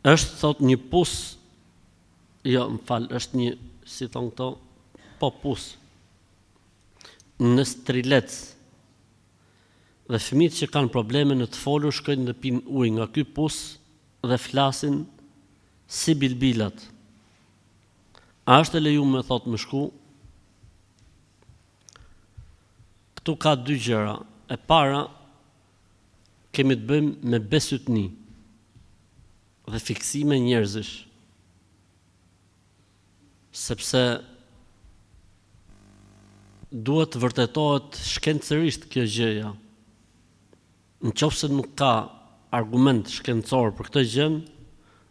është thot një pus, jo, më falë, është një, si thonë këto, po pus, në strilec, dhe fëmijët që kanë probleme në të folur shkojnë dhe pinë ujë nga ky pus dhe flasin si bilbilat. A është e lejuar thot më shku? Këtu ka dy gjëra. E para, kemi të bëjmë me besytni dhe fiksime njerëzish. Sepse duhet të vërtetohet shkencërisht kjo gjëja. Nëse nuk ka argument shkencor për këtë gjë,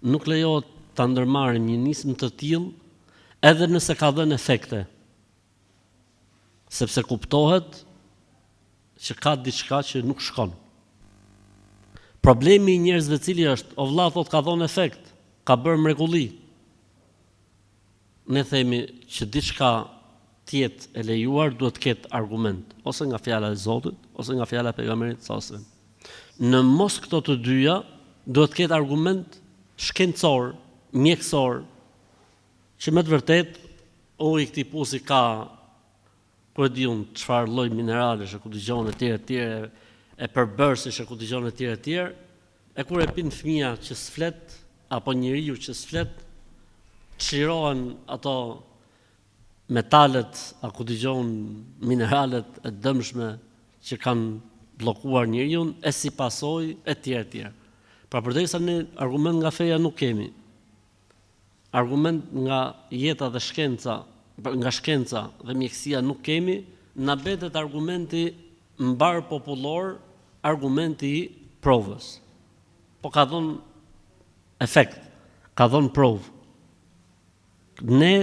nuk lejohet ta ndërmarrim një nismë të tillë, edhe nëse ka dhënë efekte. Sepse kuptohet që ka diçka që nuk shkon. Problemi i njerëzve cili është, o vlla thot ka dhënë efekt, ka bërë mrekulli. Ne themi që diçka tjetë e lejuar duhet të ketë argument, ose nga fjala e Zotit, ose nga fjala e pejgamberit sallallahu alajhi wasallam. Në mos këto të dyja, duhet të ketë argument shkencor, mjekësor, që me të vërtet, uji i këtij pusi ka, ku e di unë, çfarë lloj mineralesh, ku dëgjon etj, e përbërësish, ku dëgjon etj, e kur e pin fëmia që s'flet, apo njeriu që s'flet, çlirohen ato metalet, ku dëgjon mineralet e dëmshme që kanë bllokuar njeriu, e si pasojë etj. Pra përderisa ne argument nga feja nuk kemi, argument nga jeta dhe shkenca, nga shkenca dhe mjekësia nuk kemi, na betet argumenti mbar popullor, argumenti i provës. Po ka dhënë efekt, ka dhënë provë. Ne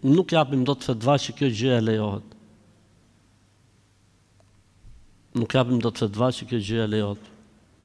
nuk japim dot fetva që kjo gjë e lejohet. Nuk japim dot fetva që kjo gjë e lejohet.